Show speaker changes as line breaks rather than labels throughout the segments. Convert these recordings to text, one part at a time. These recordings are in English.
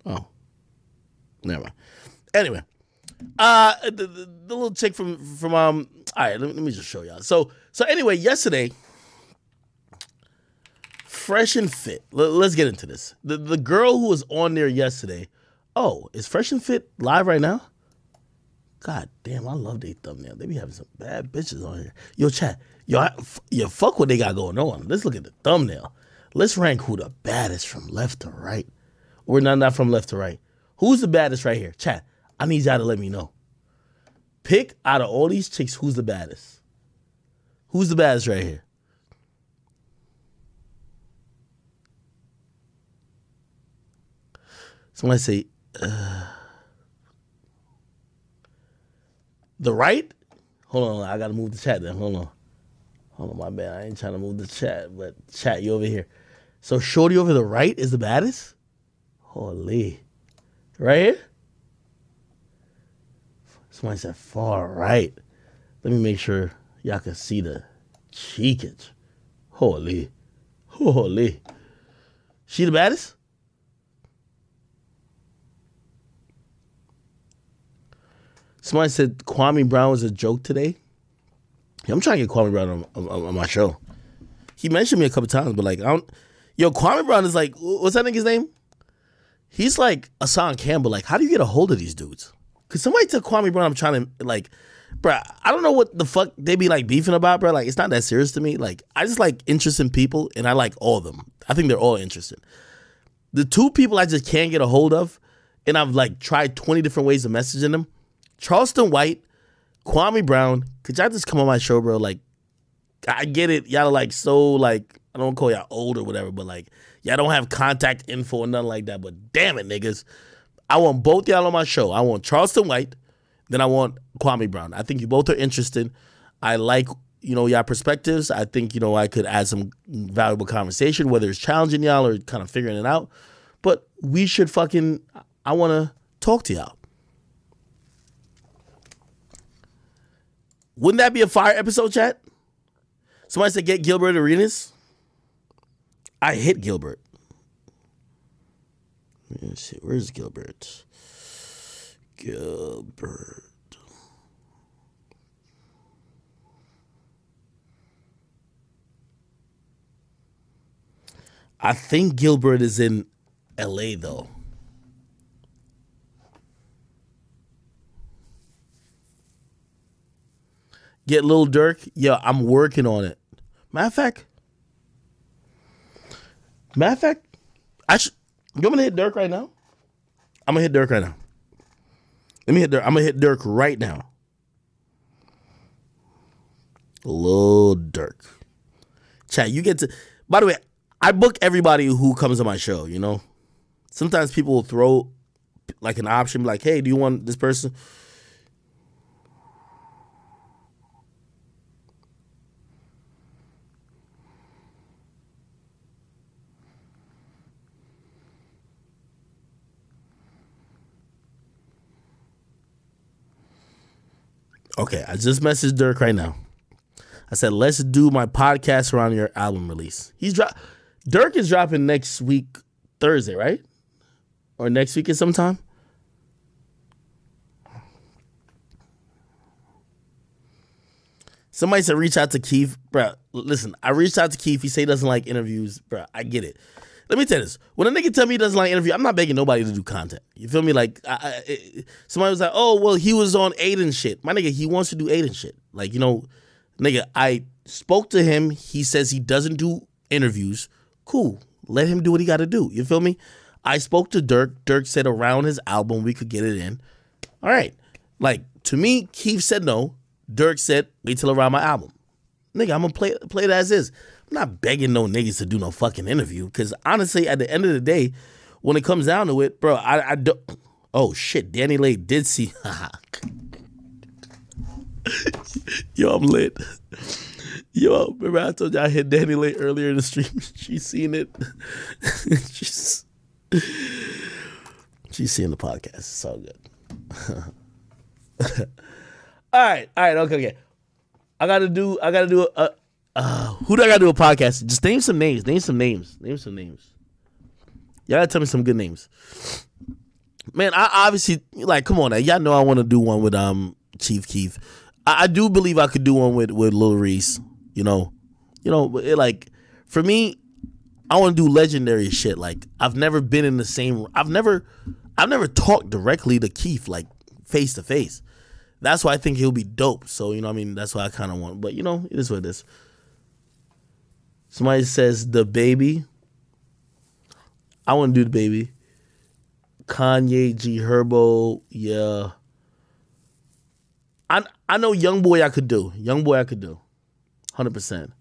Oh, never mind. Anyway, the little chick from all right, let me just show y'all. So anyway, yesterday, Fresh and Fit. Let's get into this. The girl who was on there yesterday. Oh, is Fresh and Fit live right now? God damn, I love their thumbnail. They be having some bad bitches on here. Yo, chat. Yo, fuck what they got going on. Let's look at the thumbnail. Let's rank who the baddest from left to right. Or not from left to right. Who's the baddest right here? Chat, I need y'all to let me know. Pick out of all these chicks, who's the baddest? Who's the baddest right here? Somebody say, the right? Hold on, I gotta move the chat then. Hold on, my bad. I ain't trying to move the chat, but chat, you over here. So shorty over the right is the baddest? Holy. Right here? Somebody said far right. Let me make sure y'all can see the cheekage. Holy. She the baddest? Somebody said Kwame Brown was a joke today. Yeah, I'm trying to get Kwame Brown on my show. He mentioned me a couple times, but like, Kwame Brown is like, what's that nigga's name? He's like Hassan Campbell. Like, how do you get a hold of these dudes? Because somebody tell Kwame Brown I'm trying to, like, bruh, I don't know what the fuck they be like beefing about, bruh. Like, it's not that serious to me. Like, I just like interesting people, and I like all of them. I think they're all interesting. The two people I just can't get a hold of, and I've like tried 20 different ways of messaging them, Charleston White, Kwame Brown. Could y'all just come on my show, bro? Like, I get it. Y'all are like so like, I don't call y'all old or whatever, but like, y'all don't have contact info or nothing like that. But damn it, niggas. I want both y'all on my show. I want Charleston White, then I want Kwame Brown. I think you both are interesting. I like, y'all perspectives. I think, I could add some valuable conversation, whether it's challenging y'all or kind of figuring it out. But we should I want to talk to y'all. Wouldn't that be a fire episode, chat? Somebody said get Gilbert Arenas. I hit Gilbert. Let's see, where's Gilbert? Gilbert. I think Gilbert is in LA though. Get Lil Durk? Yeah, I'm working on it. Matter of fact, you want me to hit Durk right now? I'm gonna hit Durk right now. Let me hit Durk. I'm gonna hit Durk right now. Lil Durk. Chat, you get to. By the way, I book everybody who comes on my show. Sometimes people will throw like an option, like, "Hey, do you want this person?" Okay, I just messaged Durk right now. I said, let's do my podcast around your album release. Durk is dropping next week, Thursday, right? Or next week at some time? Somebody said reach out to Keith. Bruh, listen, I reached out to Keith. He said he doesn't like interviews. Bruh, I get it. Let me tell you this. When a nigga tell me he doesn't like interview, I'm not begging nobody to do content. You feel me? Like, somebody was like, oh, well, he was on Aiden shit. My nigga, he wants to do Aiden shit. Like, nigga, I spoke to him. He says he doesn't do interviews. Cool. Let him do what he got to do. You feel me? I spoke to Durk. Durk said around his album we could get it in. All right. Like, to me, Keith said no. Durk said, wait till around my album. Nigga, I'm going to play it as is. I'm not begging no niggas to do no fucking interview. Because honestly, at the end of the day, when it comes down to it, bro, I don't. Oh, shit. Danny Lay did see. Yo, I'm lit. Yo, remember I told you I hit Danny Lay earlier in the stream? She's seen it. She's seeing the podcast. It's all good. All right, okay. I gotta do who do I gotta do a podcast? Just name some names. Y'all gotta tell me some good names. Man, I obviously, like, come on now. Y'all know I want to do one with Chief Keef. I do believe I could do one with Lil Reese. You know, like, for me, I want to do legendary shit. Like, I've never been in the same. I've never talked directly to Keef, like, face to face. That's why I think he'll be dope. So, you know what I mean? That's why I kind of want. But, you know, it is what it is. Somebody says the baby. I want to do the baby. Kanye, G Herbo, yeah. I know Young Boy I could do. 100%.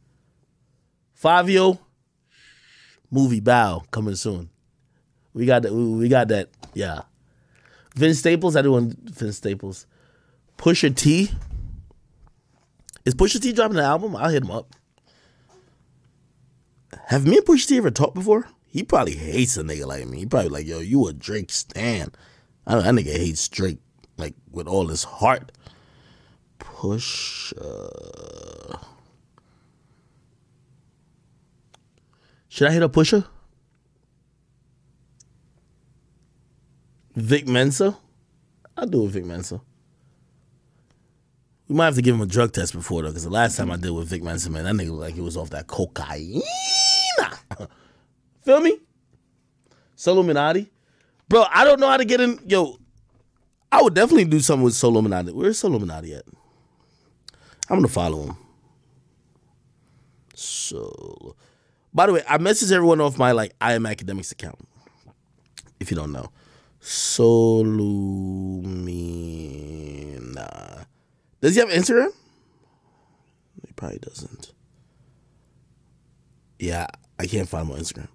Fabio, movie Bow coming soon. We got that. Yeah. Vince Staples, I do want Vince Staples. Pusha T. Is Pusha T dropping an album? I'll hit him up. Have me and Pusha T ever talked before? He probably hates a nigga like me. He probably like, yo, you a Drake stan. That nigga hates Drake, like, with all his heart. Pusha. Should I hit up Pusha? Vic Mensa? I'll do it with Vic Mensa. We might have to give him a drug test before, though, because the last time I did with Vic Mensa, man, that nigga looked like he was off that cocaine. Feel me? Solominati. Bro, I don't know how to get in. Yo, I would definitely do something with Solominati. Where's Solominati at? I'm going to follow him. So, by the way, I messaged everyone off my, like, I Am Academics account. If you don't know. Solumina. Does he have Instagram? He probably doesn't. Yeah, I can't find him on Instagram.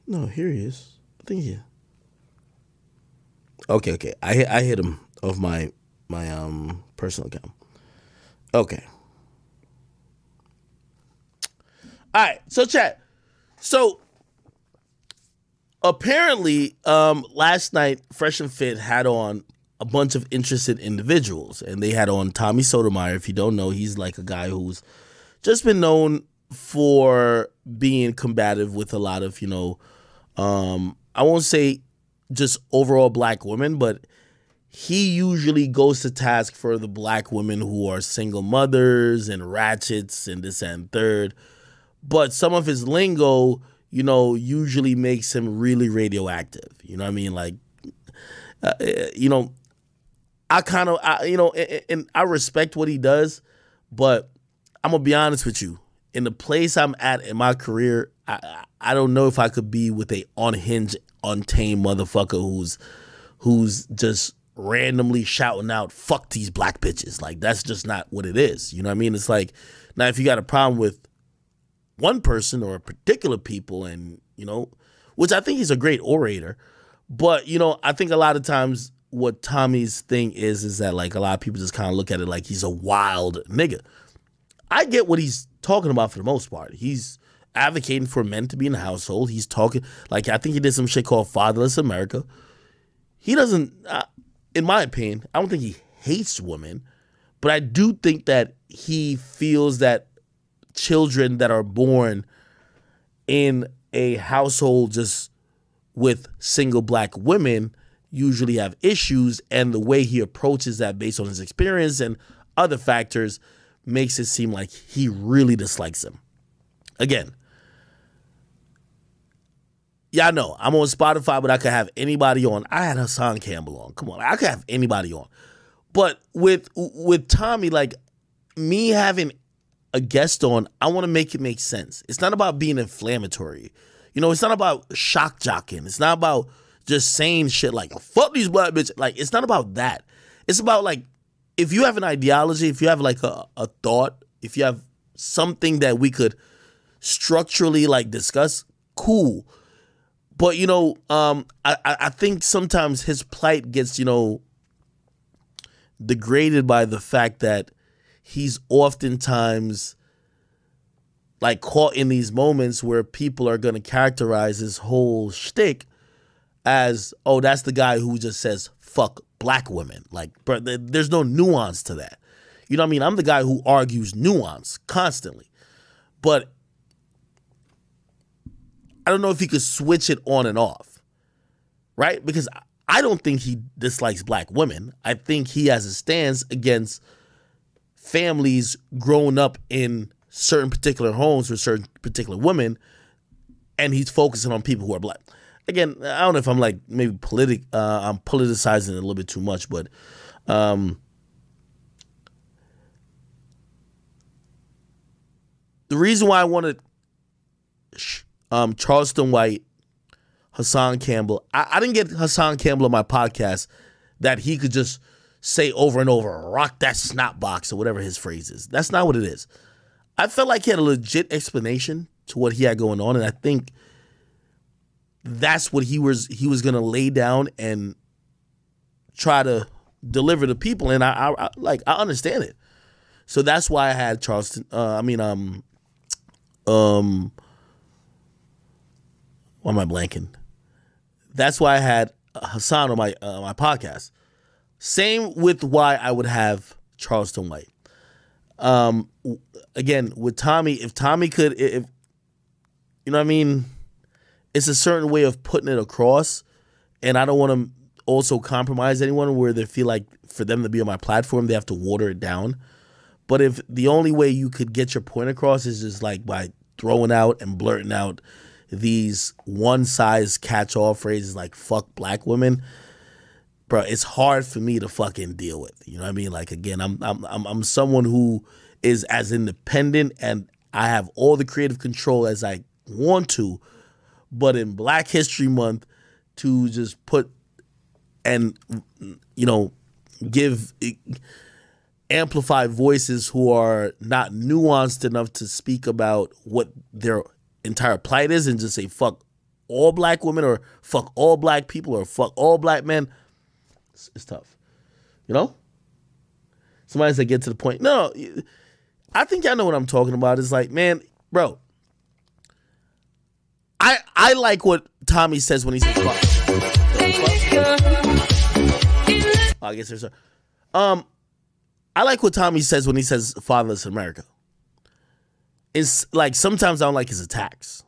No, here he is. I think he. Okay. I hit him off my personal account. Okay. All right. So chat. So apparently, last night Fresh and Fit had on a bunch of interested individuals, and they had on Tommy Sotomayor. If you don't know, he's like a guy who's just been known for being combative with a lot of, you know, I won't say just overall black women, but he usually goes to task for the black women who are single mothers and ratchets and this and third. But some of his lingo, you know, usually makes him really radioactive. You know what I mean? Like, you know, I kind of, you know, and I respect what he does, but I'm going to be honest with you. In the place I'm at in my career, I don't know if I could be with a unhinged, untamed motherfucker who's just randomly shouting out, fuck these black bitches. Like, that's just not what it is. You know what I mean? It's like, now if you got a problem with one person or a particular people, and, you know, which I think he's a great orator, but, you know, I think a lot of times what Tommy's thing is that, like, a lot of people just kind of look at it like he's a wild nigga. I get what he's talking about for the most part. He's advocating for men to be in the household. He's talking, like, I think he did some shit called Fatherless America. He doesn't, in my opinion, I don't think he hates women, but I do think that he feels that children that are born in a household just with single black women usually have issues, and the way he approaches that based on his experience and other factors makes it seem like he really dislikes them. Again, yeah, I know I'm on Spotify, but I could have anybody on. I had Hassan Campbell on. Come on, I could have anybody on. But with Tommy, like, me having a guest on, I want to make it make sense. It's not about being inflammatory. You know, it's not about shock jocking. It's not about just saying shit like, fuck these black bitches. Like, it's not about that. It's about, like, if you have an ideology, if you have, like, a thought, if you have something that we could structurally, like, discuss, cool. But, you know, I think sometimes his plight gets, you know, degraded by the fact that he's oftentimes, like, caught in these moments where people are going to characterize his whole shtick as, oh, that's the guy who just says fuck black women. Like, bro, there's no nuance to that. You know what I mean? I'm the guy who argues nuance constantly. But I don't know if he could switch it on and off, right? Because I don't think he dislikes black women. I think he has a stance against families growing up in certain particular homes with certain particular women, and he's focusing on people who are black. Again, I don't know if I'm like maybe I'm politicizing it a little bit too much, but the reason why I wanted Charleston White, Hassan Campbell, I didn't get Hassan Campbell on my podcast that he could just say over and over, rock that snot box or whatever his phrase is. That's not what it is. I felt like he had a legit explanation to what he had going on, and I think that's what he was going to lay down and try to deliver to people, and I understand it. So that's why I had Charleston. Why am I blanking? That's why I had Hassan on my podcast. Same with why I would have Charleston White. Again, with Tommy, if Tommy could, if you know what I mean, it's a certain way of putting it across, and I don't want to also compromise anyone where they feel like for them to be on my platform, they have to water it down. But if the only way you could get your point across is just like by throwing out and blurting out these one-size catch-all phrases like "fuck black women," bro, it's hard for me to fucking deal with. You know what I mean? Like, again, I'm someone who is as independent and I have all the creative control as I want to, but in Black History Month, to just put and, you know, give amplified voices who are not nuanced enough to speak about what their entire plight is and just say fuck all black women or fuck all black people or fuck all black men, it's tough. You know? Somebody said get to the point. No, I think y'all know what I'm talking about. It's like, man, bro, I like what Tommy says when he says fuck. I guess there's I like what Tommy says when he says fatherless America. It's like sometimes I don't like his attacks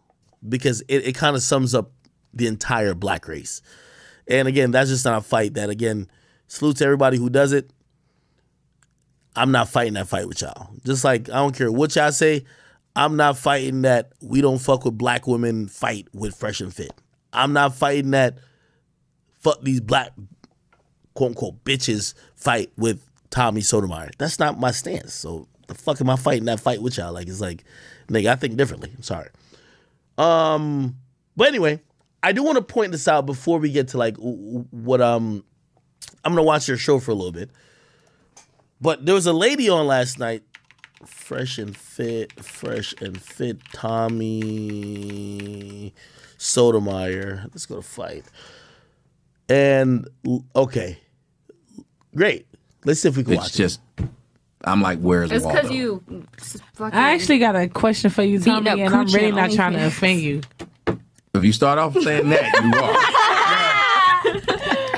because it kind of sums up the entire black race. And again, that's just not a fight that, again, salute to everybody who does it. I'm not fighting that fight with y'all. Just like I don't care what y'all say, I'm not fighting that we don't fuck with black women fight with Fresh and Fit. I'm not fighting that fuck these black quote unquote bitches fight with Tommy Sotomayor. That's not my stance. So the fuck am I fighting that fight with y'all? Like, it's like, nigga, I think differently. I'm sorry. But anyway, I do want to point this out before we get to like what I'm gonna watch your show for a little bit. But there was a lady on last night, Fresh and Fit, Tommy Sotomayor. Let's go to fight. And okay, great. Let's see if we can watch it.
I'm like, where's Waldo?
It's because you fucking...
I actually got a question for you, Tommy, and I'm really not trying to offend you.
If you start off saying that, you are.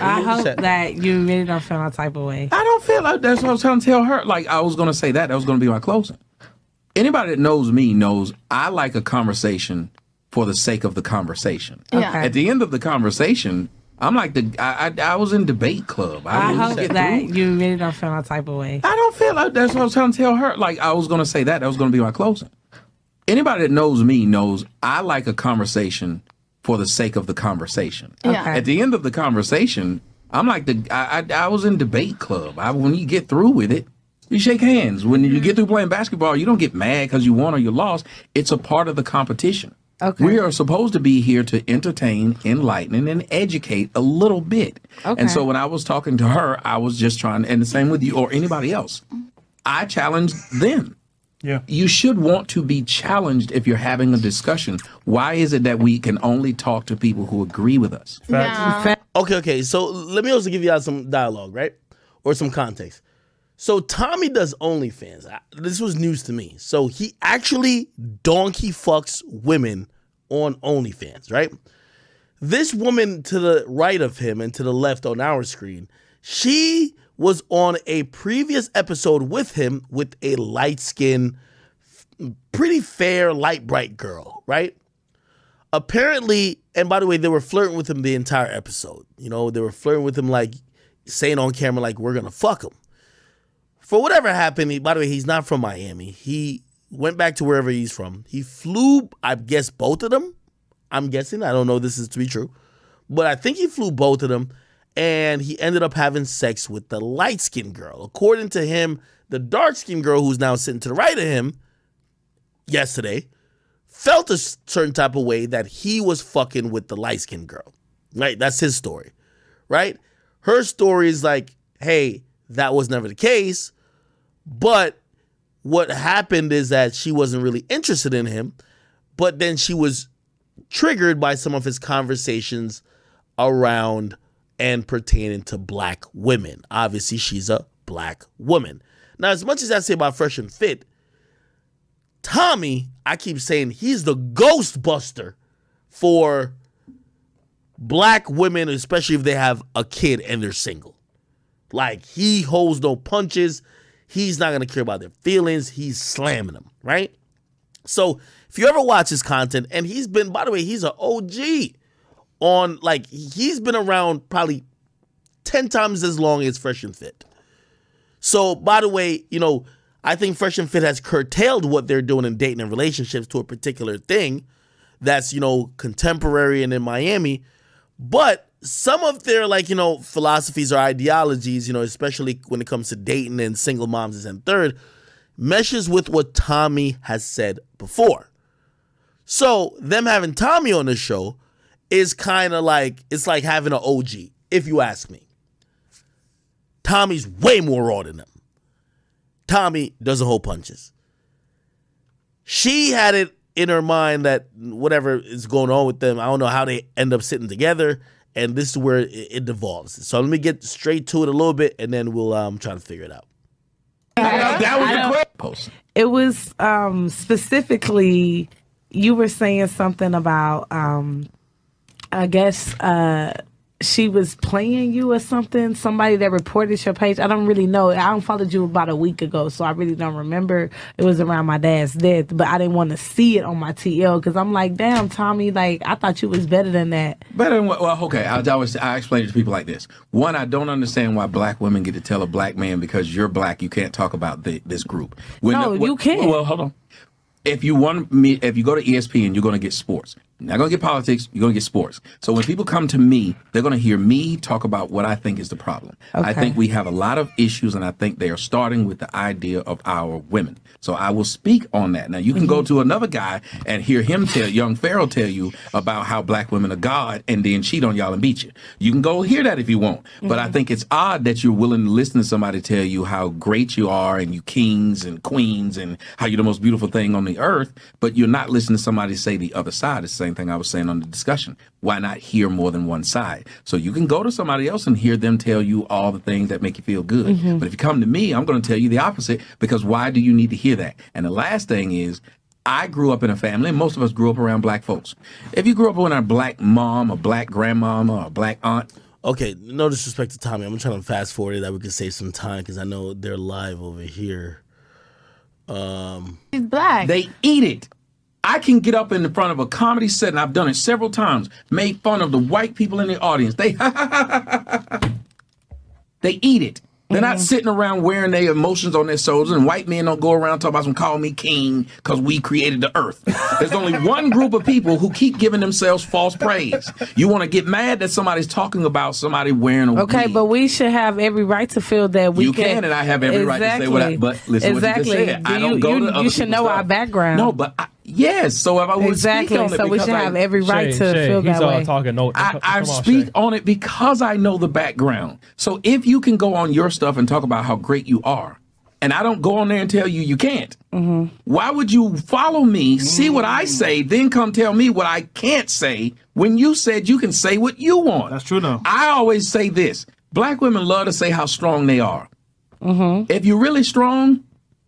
I hope that you really don't feel no type of way.
I don't feel like that's what I was trying to tell her. Like, I was going to say that. That was going to be my closing. Anybody that knows me knows I like a conversation for the sake of the conversation.
Yeah.
Okay.
At the end of the conversation, I'm like, I was in debate club.
I hope that you really don't feel no type of way.
I don't feel like that's what I was trying to tell her. Like, I was going to say that. That was going to be my closing. Anybody that knows me knows I like a conversation for the sake of the conversation.
Yeah.
Okay.
At the end of the conversation, I'm like, I was in debate club. When you get through with it, you shake hands. When you get through playing basketball, you don't get mad because you won or you lost. It's a part of the competition.
Okay.
We are supposed to be here to entertain, enlighten, and educate a little bit.
Okay.
And so when I was talking to her, I was just trying, and the same with you or anybody else, I challenged them.
Yeah.
You should want to be challenged if you're having a discussion. Why is it that we can only talk to people who agree with us?
Yeah.
Okay. So let me also give you guys some dialogue, right? Or some context. So Tommy does OnlyFans. This was news to me. So he actually donkey fucks women on OnlyFans, right? This woman to the right of him and to the left on our screen, she was on a previous episode with him with a light-skinned, pretty fair, light, bright girl, right? Apparently, and by the way, they were flirting with him the entire episode. You know, they were flirting with him, like, saying on camera, like, we're going to fuck him. For whatever happened, by the way, he's not from Miami. He went back to wherever he's from. He flew, I guess, both of them. I'm guessing. I don't know this is to be true. But I think he flew both of them. And he ended up having sex with the light-skinned girl. According to him, the dark-skinned girl who's now sitting to the right of him yesterday felt a certain type of way that he was fucking with the light-skinned girl. Right? That's his story. Right? Her story is like, hey, that was never the case. But what happened is that she wasn't really interested in him. But then she was triggered by some of his conversations around and pertaining to black women. Obviously, she's a black woman. Now, as much as I say about Fresh and Fit, Tommy, I keep saying he's the ghost buster for black women, especially if they have a kid and they're single. Like, he holds no punches. He's not going to care about their feelings. He's slamming them, right? So if you ever watch his content, and he's been, by the way, he's an OG on, like, he's been around probably 10 times as long as Fresh and Fit. So, by the way, you know, I think Fresh and Fit has curtailed what they're doing in dating and relationships to a particular thing that's, you know, contemporary and in Miami. But some of their, like, you know, philosophies or ideologies, you know, especially when it comes to dating and single moms and third, meshes with what Tommy has said before. So them having Tommy on the show is kind of like, it's like having an OG, if you ask me. Tommy's way more raw than them. Tommy doesn't hold punches. She had it in her mind that whatever is going on with them, I don't know how they end up sitting together, and this is where it devolves. So let me get straight to it a little bit, and then we'll try to figure it out.
That was a quick post.
It was specifically, you were saying something about, I guess, she was playing you or something. Somebody that reported your page. I don't really know. I followed you about a week ago, so I really don't remember. It was around my dad's death, but I didn't want to see it on my TL because I'm like, damn, Tommy, like, I thought you was better than that.
Better than what? Well, okay. I explain it to people like this. One, I don't understand why black women get to tell a black man because you're black, you can't talk about this group.
You can't.
Well, hold on. If you go to ESPN, you're going to get sports. You're not going to get politics. You're going to get sports. So when people come to me, they're going to hear me talk about what I think is the problem. Okay. I think we have a lot of issues, and I think they are starting with the idea of our women. So I will speak on that. Now, you can go to another guy and hear him young Pharaoh tell you about how black women are God and then cheat on y'all and beat you. You can go hear that if you want. But I think it's odd that you're willing to listen to somebody tell you how great you are and you kings and queens and how you're the most beautiful thing on the earth, but you're not listening to somebody say the other side. It's the same thing I was saying on the discussion. Why not hear more than one side? So you can go to somebody else and hear them tell you all the things that make you feel good. But if you come to me, I'm going to tell you the opposite, because why do you need to hear that? And the last thing is, I grew up in a family, and most of us grew up around black folks. If you grew up with a black mom, a black grandmama, or a black aunt.
Okay, no disrespect to Tommy. I'm trying to fast forward it that we could save some time because I know they're live over here.
He's black.
They eat it. I can get up in front of a comedy set, and I've done it several times, made fun of the white people in the audience. They eat it. They're not sitting around wearing their emotions on their shoulders, and white men don't go around talking about some call me king because we created the earth. There's only one group of people who keep giving themselves false praise. You want to get mad that somebody's talking about somebody wearing a wig.
But we should have every right to feel that we
can, and I have every right to say what I, but listen what you just said. I don't go to other
you should know
stuff.
Our background.
No, but yes. So if I would speak on it,
so we should have every right to feel that way.
I speak on it because I know the background. So if you can go on your stuff and talk about how great you are, and I don't go on there and tell you you can't, why would you follow me, see what I say, then come tell me what I can't say when you said you can say what you want?
That's true, though.
I always say this. Black women love to say how strong they are. If you're really strong,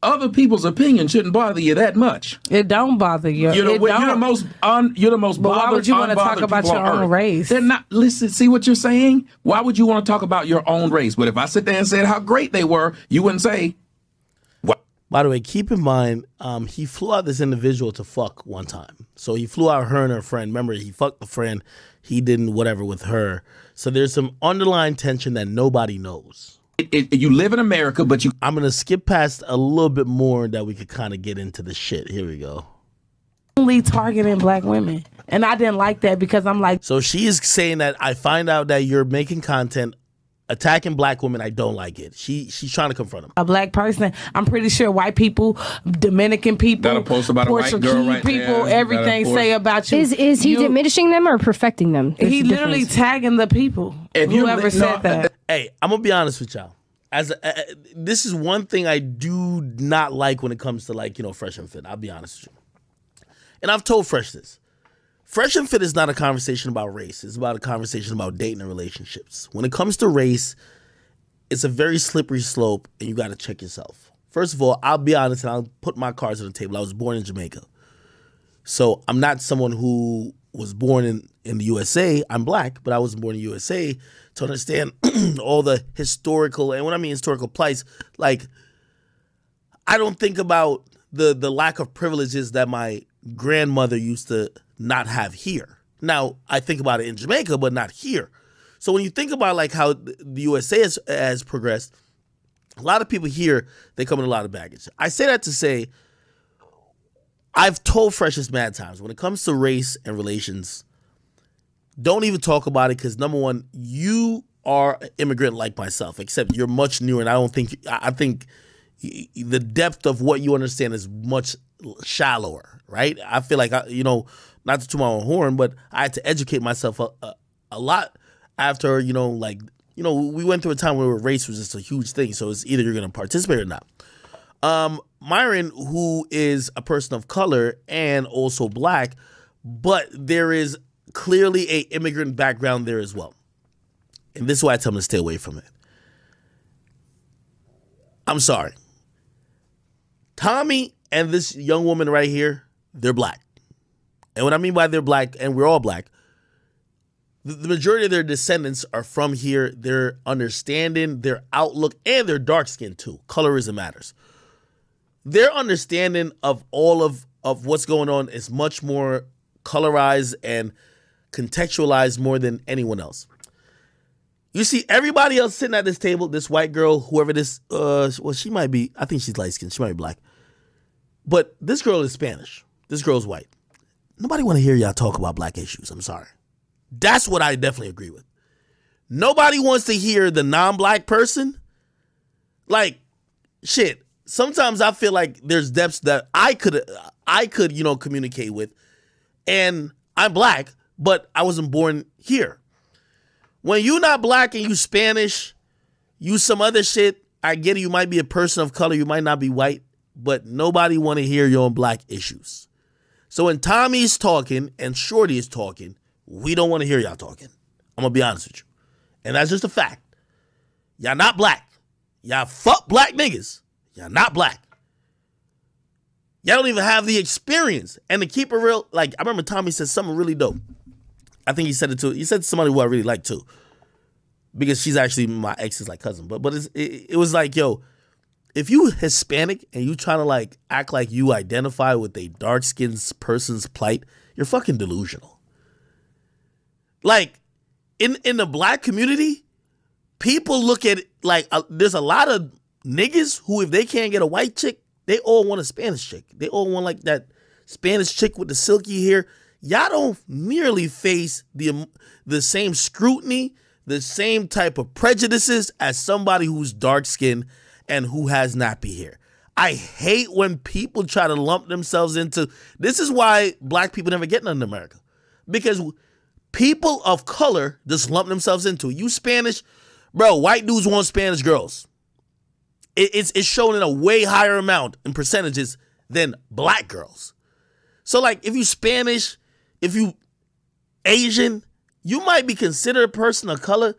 other people's opinion shouldn't bother you that much.
It don't bother you.
You're the most bothered.
But why would you want to talk about your own race?
They're not. Listen, see what you're saying? Why would you want to talk about your own race? But if I sit there and said how great they were, you wouldn't say. What?
By the way, keep in mind, he flew out this individual to fuck one time. So he flew out her and her friend. Remember, he fucked the friend. He didn't whatever with her. So there's some underlying tension that nobody knows.
You live in America, but you...
I'm going to skip past a little bit more that we could kind of get into the shit. Here we go.
Only targeting black women. And I didn't like that because I'm like...
So she is saying that I find out that you're making content attacking black women. I don't like it. She's trying to confront him.
A black person. I'm pretty sure white people, Dominican people,
got a post about
Portuguese
a white girl right
people,
there.
everything say about you.
Is he diminishing them or perfecting them?
He literally tagging the people. Whoever said that.
Hey, I'm going to be honest with y'all. This is one thing I do not like when it comes to, like, you know, Fresh and Fit. I'll be honest with you. And I've told Fresh this. Fresh and Fit is not a conversation about race. It's about a conversation about dating and relationships. When it comes to race, it's a very slippery slope, and you got to check yourself. First of all, I'll be honest, and I'll put my cards on the table. I was born in Jamaica. So I'm not someone who was born in the USA. I'm black, but I wasn't born in the USA to understand all the historical, and when I mean historical plights, like, I don't think about the lack of privileges that my grandmother used to not have here. Now, I think about it in Jamaica, but not here. So when you think about, like, how the USA has progressed, a lot of people here, they come in a lot of baggage. I say that to say, I've told Freshest mad times, when it comes to race and relations, don't even talk about it, because number one, you are an immigrant like myself, except you're much newer, and I think the depth of what you understand is much shallower, right? I feel like, not to toot my own horn, but I had to educate myself a lot after, we went through a time where race was just a huge thing, so it's either you're going to participate or not. Myron, who is a person of color and also black, but there is clearly a immigrant background there as well. And this is why I tell him to stay away from it. I'm sorry. Tommy and this young woman right here, they're black. And what I mean by they're black, and we're all black, the majority of their descendants are from here. Their understanding, their outlook, and their dark skin too. Colorism matters. Their understanding of all of what's going on is much more colorized and contextualized more than anyone else. You see everybody else sitting at this table, this white girl, whoever this, she might be, I think she's light-skinned, she might be black. But this girl is Spanish. This girl's white. Nobody want to hear y'all talk about black issues, I'm sorry. That's what I definitely agree with. Nobody wants to hear the non-black person. Like, shit, sometimes I feel like there's depths that I could, communicate with. And I'm black, but I wasn't born here. When you not black and you Spanish, you some other shit, I get it, you might be a person of color, you might not be white, but nobody want to hear your own black issues. So when Tommy's talking and Shorty is talking, we don't want to hear y'all talking. I'm going to be honest with you. And that's just a fact. Y'all not black. Y'all fuck black niggas. Y'all not black. Y'all don't even have the experience. And to keep it real, like, I remember Tommy said something really dope. I think he said to somebody who I really like too. Because she's actually my ex's like cousin. But it was like, yo, if you Hispanic and you trying to like act like you identify with a dark-skinned person's plight, you're fucking delusional. Like, in the black community, people look at it like there's a lot of niggas who, if they can't get a white chick, they all want a Spanish chick. They all want like that Spanish chick with the silky hair. Y'all don't nearly face the same scrutiny, the same type of prejudices as somebody who's dark-skinned and who has nappy hair. I hate when people try to lump themselves into... This is why black people never get nothing in America. Because people of color just lump themselves into it. You Spanish, bro, white dudes want Spanish girls. It's shown in a way higher amount in percentages than black girls. So like if you Spanish, if you Asian, you might be considered a person of color,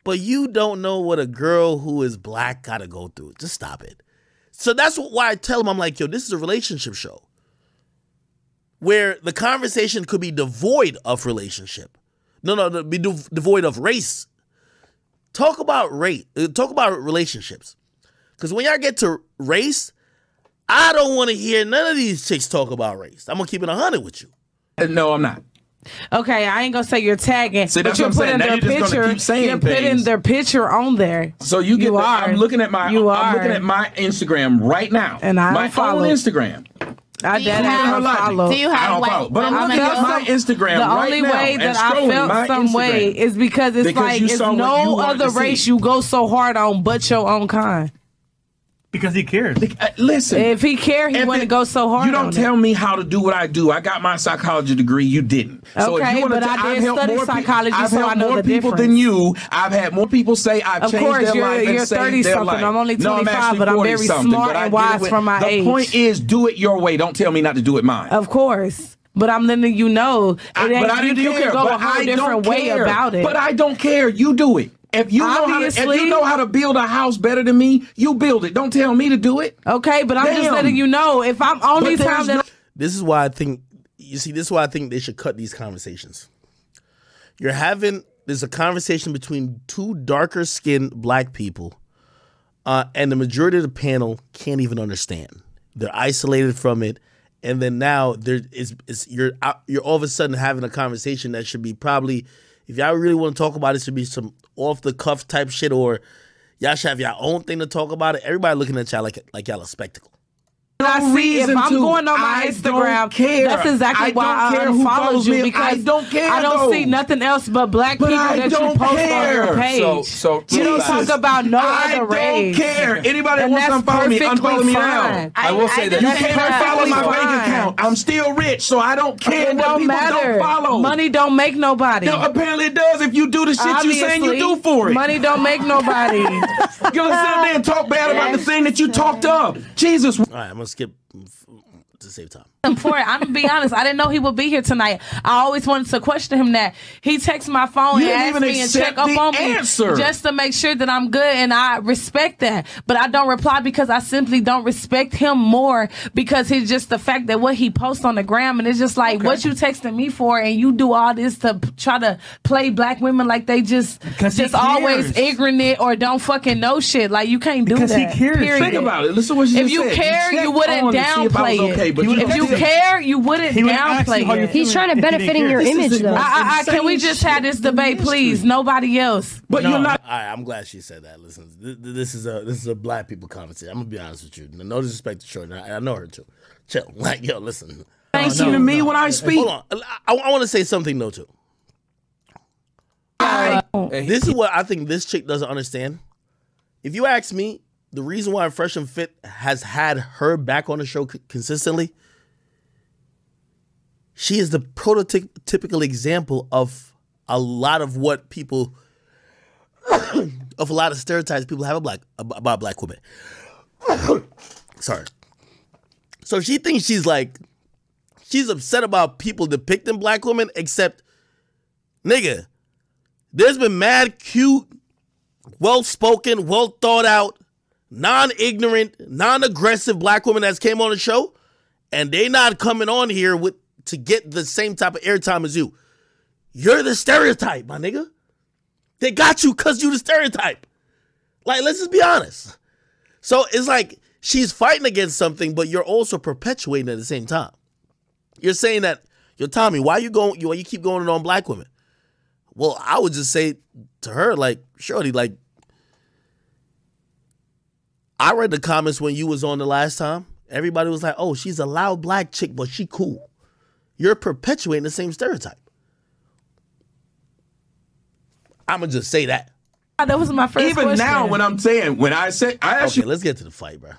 but you don't know what a girl who is black gotta go through. Just stop it. So that's why I tell him, I'm like, yo, this is a relationship show where the conversation could be devoid of relationship. No, be devoid of race. Talk about race. Talk about relationships. Because when y'all get to race, I don't want to hear none of these chicks talk about race. I'm going to keep it 100 with you.
No, I'm not.
Okay, I ain't gonna say you're tagging,
See,
but
that's
you're
what I'm saying.
putting
Now
their
you're just gonna
picture.
keep saying
You're putting
things.
their picture on there.
So you get.
You are.
I'm looking at my.
You
I'm
are.
looking at my Instagram right now.
And I
my
don't follow.
own Instagram.
I
Do you
dead
have-
ass follow.
Do you
I
have
don't
white
follow, but I'm
women?
looking at my Instagram
The
right
only
now
way
and
that I
scrolling my
felt some way
Instagram.
is because it's
Because
like
you
it's
saw what you
no
wanted
other
to
race
see.
you go so hard on but your own kind.
Because he cares.
Listen.
If he cared, he
If
wouldn't
it-
go so hard.
You don't
on
tell
it.
me how to do what I do. I got my psychology degree. You didn't. So if
Okay,
you wanna
but I
I've
did
helped
study
more
psychology,
I've
so
helped
I know
more
the
people
difference.
than you. I've had more people say I've
Of
changed
course,
their life
you're
and saved
30
their
something.
life.
I'm only
No,
25,
actually
but I'm very
40-something,
smart
but I
and
did it
wise
with-
for my age.
The point is, do it your way. Don't tell me not to do it mine.
Of course. But I'm letting you know.
But I didn't
you
care.
can go
but
a whole
I
different
don't
way
care.
about it.
But I don't care. You do it. If you
Obviously.
know how to build a house better than me, you build it. Don't tell me to do it.
Okay, but I'm just
Damn.
letting you know. If I'm only
But
time
there's
that
This is why I think, this is why I think they should cut these conversations. There's a conversation between two darker skinned black people, and the majority of the panel can't even understand. They're isolated from it. And then now you're all of a sudden having a conversation that should be probably, if y'all really want to talk about it, should be some off the cuff type shit, or y'all should have your own thing to talk about it. Everybody looking at y'all like y'all a spectacle.
I see, if I'm going on my Instagram, that's exactly why I unfollowed you, because
I don't care.
I don't see nothing else but black people
I
that you
don't
post
care.
on your page.
So
you don't talk about no other race.
I don't care. Anybody
And
wants to
that's
unfollow me,
perfectly
unfollow me
fine.
now.
I will say that.
You
That's
can't
perfectly
follow my
fine.
bank account. I'm still rich, so I don't care
It
what
don't
people
matter.
don't follow.
Money don't make nobody.
No, apparently it does if you do the shit you saying you do for it.
Money don't make nobody.
You're gonna sit there and talk bad about the thing that you talked up. Jesus.
All right, I'm going to skip to save time.
For it. I'm gonna be honest. I didn't know he would be here tonight. I always wanted to question him that. He texts my phone
You
and
didn't
asks
even
me and
accept
check up
the
on
answer.
me just to make sure that I'm good, and I respect that. But I don't reply because I simply don't respect him more, because it's just the fact that what he posts on the gram, and it's just like, what you texting me for, and you do all this to try to play black women like they just always ignorant or don't fucking know shit. Like, you can't do
Because
that.
he cares.
Period.
Think about it. Listen to what she
If
just
you
said.
care, you
checked
wouldn't
on to see if I was
downplay
okay,
it.
but
If you care, you wouldn't
He would ask you how
downplay
you're
it.
He's trying to
If he
benefit
didn't
in your
care.
image, though.
Can we just have this debate, please? Nobody else.
But you're not.
All right, I'm glad she said that. Listen, this is a black people conversation. I'm gonna be honest with you. No disrespect to Short. I know her too. Chill. Like, yo, listen.
Listen to me when I speak.
Hold on. I want to say something though too. This is what I think this chick doesn't understand. If you ask me, the reason why Fresh and Fit has had her back on the show consistently, she is the prototypical example of a lot of what people, of a lot of stereotypes people have about black women. Sorry. So she thinks she's upset about people depicting black women, except, nigga, there's been mad cute, well-spoken, well-thought-out, non-ignorant, non-aggressive black women that's came on the show, and they not coming on here to get the same type of airtime as you. You're the stereotype, my nigga. They got you because you the stereotype. Like, let's just be honest. So it's like she's fighting against something, but you're also perpetuating at the same time. You're saying that, yo, Tommy, why you keep going on black women? Well, I would just say to her, like, shorty, like, I read the comments when you was on the last time. Everybody was like, oh, she's a loud black chick, but she cool. You're perpetuating the same stereotype. I'm going to just say that.
That was my first
Even
question.
now, when I asked
Okay,
you.
let's get to the fight, bro.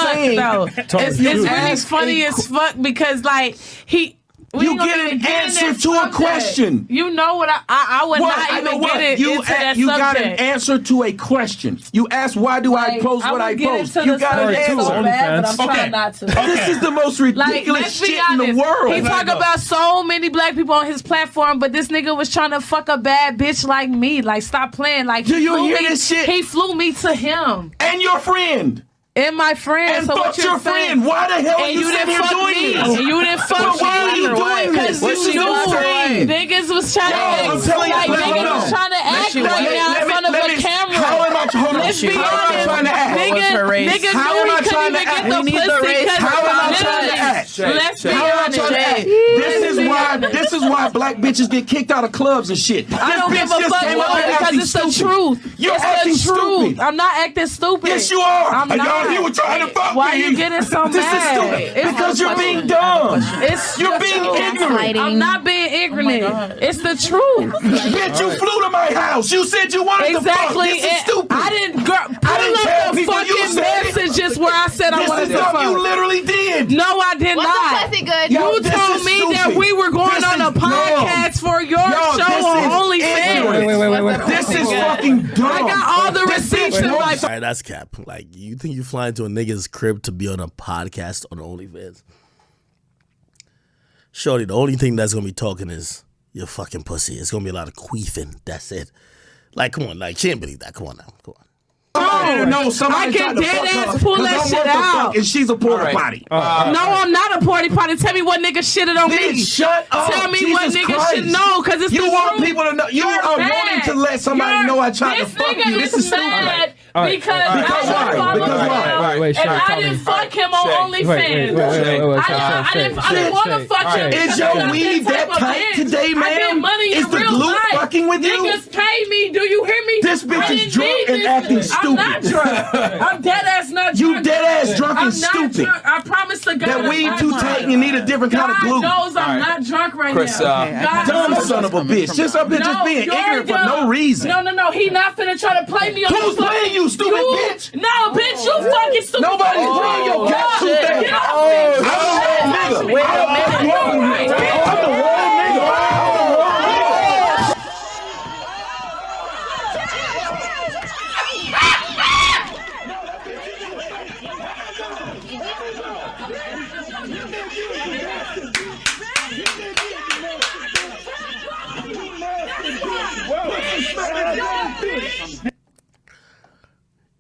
No, it's really funny as fuck, because like
You get an answer to a question.
You know what? I would not even get it into that
you
subject.
got an answer to a question. You asked, why do I post what I post? You got an answer.
So bad, but I'm trying not to.
This is the most ridiculous
let's be
shit
honest.
in the world.
He talk about so many black people on his platform, but this nigga was trying to fuck a bad bitch like me. Like, stop playing. Like,
Do you hear this shit?
He flew me to him.
And your friend.
And my friend.
And
so
fuck
what you're
your
saying,
friend. Why the hell are
and
you
you
sitting
didn't
here
fuck
doing
me.
this?
And you didn't fuck
So why are you doing this?
Because you knew niggas was trying to act.
I'm telling you,
Like niggas was trying to act right now in front of a camera.
How am I
Let's be honest.
trying to act?
Nigga
How
knew
am
he
I
couldn't
trying
even
to act?
get the
We need the
pussy
race.
because
How am I trying to act?
Let's be
How am I
honest.
trying to act? This is why black bitches get kicked out of clubs and shit.
I don't give a fuck because it's the truth.
You're
it's
acting
the truth.
stupid.
I'm not acting stupid.
Yes, you are.
I'm
And
not.
y'all, you were trying to fuck
Why
me.
you getting so
This is
mad?
stupid. Because you're being dumb. You're being ignorant.
I'm not being ignorant. It's the truth.
Bitch, you flew to my house. You said you wanted
Exactly.
to fuck. This is stupid.
I didn't tell
tell
the
people you
fucking
said it.
messages where I said I wanted
This
to
is
fuck.
you literally did.
No, I did
Was
not.
the pussy good?
Yo,
You
this
told
is
me that
stupid.
we were going
This
on a
is dumb.
podcast for your
Yo,
show
this
on
is
OnlyFans.
ignorant. This is fucking dumb.
I got all the
This
receipts
bitch
in my
knows-
All right, that's cap. Like, you think you fly into a nigga's crib to be on a podcast on OnlyFans? Shorty, the only thing that's gonna be talking is your fucking pussy. It's gonna be a lot of queefing. That's it. Like, come on, like, she ain't believe that. Come on now, come on.
No, somebody
I can
tried to
dead
fuck
ass
her
pull
'cause
that
I
shit
want to
out.
fuck and she's a porta potty.
No, I'm not a party potty. Tell me what nigga shitted on me.
Bitch, shut up.
Tell me
Jesus
what nigga
Christ.
should know, because it's
You
the
want
truth.
people to know. You
You're
are
mad.
wanting to let somebody know I tried to
This
fuck
nigga
you. This is
mad
stupid.
because
Because
I
why?
followed
Because
him
why?
and I didn't fuck him on OnlyFans. I didn't want to fuck him.
Is
because
your
I'm
weave
that
that
type of
tight
bitch.
today,
I
ma'am?
get money
Is
in
the
real
glue
life.
fucking with you?
Niggas pay me. Do you hear me?
This bitch
I
is
didn't
drunk
need
and
this
acting
bitch. I'm
stupid.
not drunk. I'm dead ass not drunk.
You dead ass drunk and
I'm not
stupid.
drunk. I promise to God.
That
I'm
weave
not
too
drunk.
tight and you need a different kind of glue.
God knows I'm not drunk right
Chris,
now. God
Dumb
knows.
son of a bitch. Just up here just being
you're
ignorant for
dumb.
no reason.
No. He not finna try to play me on
Who's
the
playing you, stupid bitch?
No, bitch, you fucking stupid.
Nobody's playing your goddamn thing.
Get off me.
I'm the wrong nigga.
Wait a minute.
I'm the wrong nigga.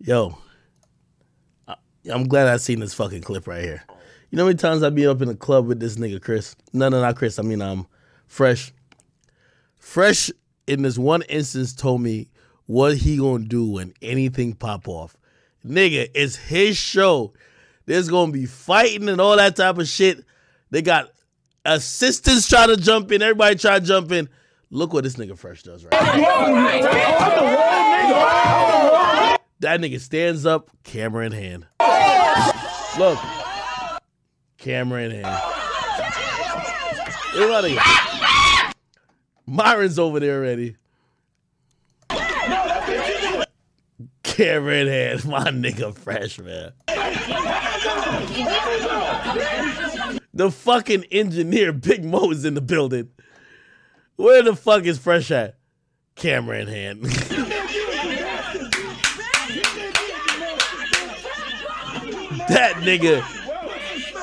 Yo, I'm glad I seen this fucking clip right here. You know how many times I be up in the club with this nigga Chris? No, not Chris. I mean, Fresh. Fresh, in this one instance, told me what he gonna do when anything pop off. Nigga, it's his show. There's gonna be fighting and all that type of shit. They got assistants trying to jump in. Everybody try to jump in. Look what this nigga Fresh does right now. That nigga stands up, camera in hand. Look. Camera in hand. Look at it. Myron's over there already. Camera in hand. My nigga Fresh, man. The fucking engineer, Big Mo, is in the building. Where the fuck is Fresh at? Camera in hand. That nigga.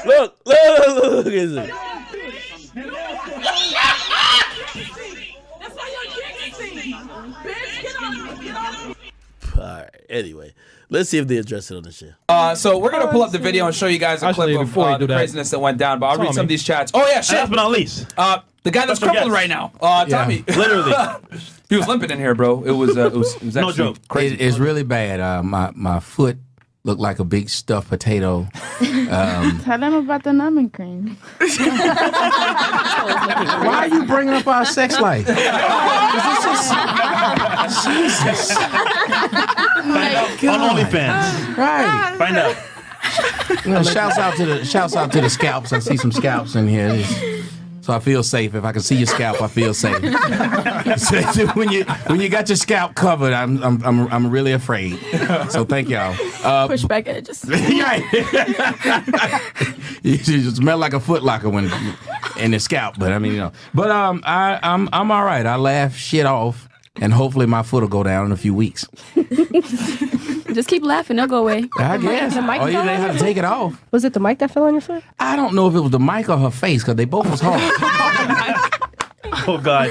Look at it. All right. Anyway, let's see if they address it on the shit.
So we're gonna pull up the video and show you guys a
Actually,
clip
before you
of
do
the
that,
craziness that went down. But I'll read some
me.
of these chats. Oh yeah, shit.
Last but not least,
The guy that's
Special
crippled
guest.
right now. Tommy.
literally.
He was limping in here, bro. It was actually
No joke.
crazy.
It's really bad. My foot looked like a big stuffed potato.
Tell them about the numbing cream.
Why are you bringing up our sex life? Jesus.
On OnlyFans.
Right.
Find out.
You know, shouts out to the scalps. I see some scalps in here. So I feel safe. If I can see your scalp, I feel safe. So when you got your scalp covered, I'm really afraid. So thank y'all.
Push back edges.
You smell like a Foot Locker when in the scalp, but I mean, you know. But I'm all right. I laugh shit off, and hopefully my foot will go down in a few weeks.
Just keep laughing, they'll go away.
I guess.
The mic
Oh, you
fell
didn't
on
have to
you?
take it off.
Was it the mic that fell on your foot?
I don't know if it was the mic or her face because they both was hard.
Oh God.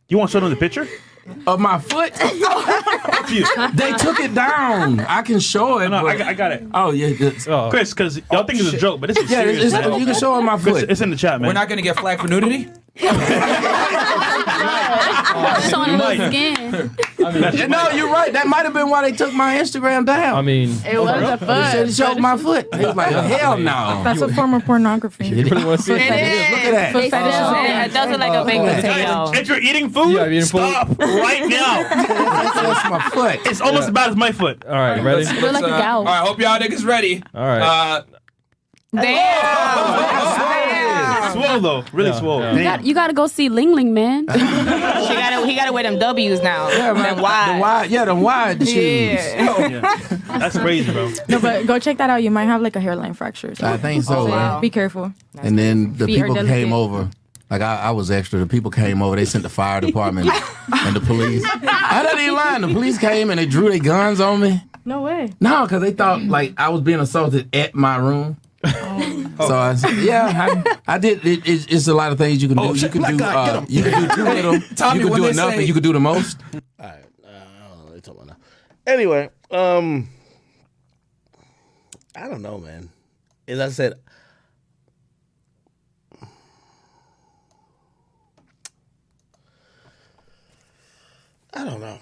You want to show them the picture?
of my foot. They took it down. I can show it.
No,
but-
I got it.
Oh yeah, good.
Chris, because y'all think it's a joke, but this is
Yeah,
serious, man.
you can show it my
Chris,
foot.
it's in the chat, man.
We're not gonna get flagged for nudity.
Showing a
You
little
might.
skin.
No, you're right. That might have been why they took my Instagram down.
I mean,
It was a
They
foot.
said it showed my foot. They was like, hell no.
That's a form of pornography.
you really want to see
Look
it?
at that.
They still-
It does look like a big potato.
If you're eating food,
Yeah, I'm eating food.
stop right now.
That's my foot.
It's almost as bad as my foot.
All right, ready?
Look like a gal.
All right, hope y'all niggas ready.
All right.
Swole though, really swole.
yeah.
You gotta go see Ling Ling, man.
He gotta wear them W's now.
Yeah, man.
Them Y's.
The wide shoes.
Yeah.
That's crazy, bro.
No, but go check that out. You might have like a hairline fracture. So
I think so.
Oh, wow.
be careful.
And then the
Feet are
people came
delicate.
over. Like I was extra. The people came over. They sent the fire department and the police. I didn't even lie. The police came and they drew their guns on me.
No way.
No, because they thought like I was being assaulted at my room. So I said, yeah, I did. It's a lot of things you can do. You can do. You can do too little.
Tommy,
You can
when
do
they
enough,
say-
and you can do the most.
All right. I don't know what you're talking about now. Anyway, I don't know, man. As I said, I don't know.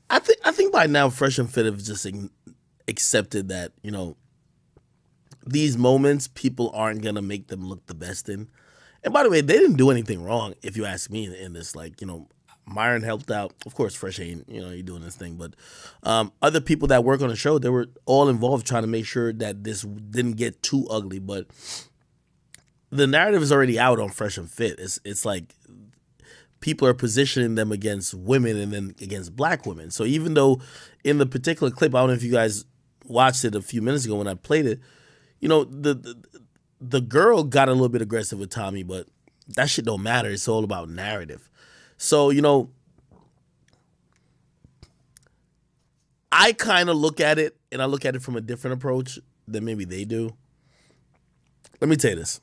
I think by now Fresh and Fit have just accepted that, you know, these moments people aren't gonna make them look the best in. And by the way, they didn't do anything wrong, if you ask me, in this. Like, you know, Myron helped out. Of course, Fresh ain't, you know, he doing this thing, but other people that work on the show, they were all involved trying to make sure that this didn't get too ugly. But the narrative is already out on Fresh and Fit. It's like people are positioning them against women and then against black women. So even though in the particular clip, I don't know if you guys watched it a few minutes ago when I played it, you know, the girl got a little bit aggressive with Tommy, but that shit don't matter. It's all about narrative. So, you know, I kind of look at it, and I look at it from a different approach than maybe they do. Let me tell you this.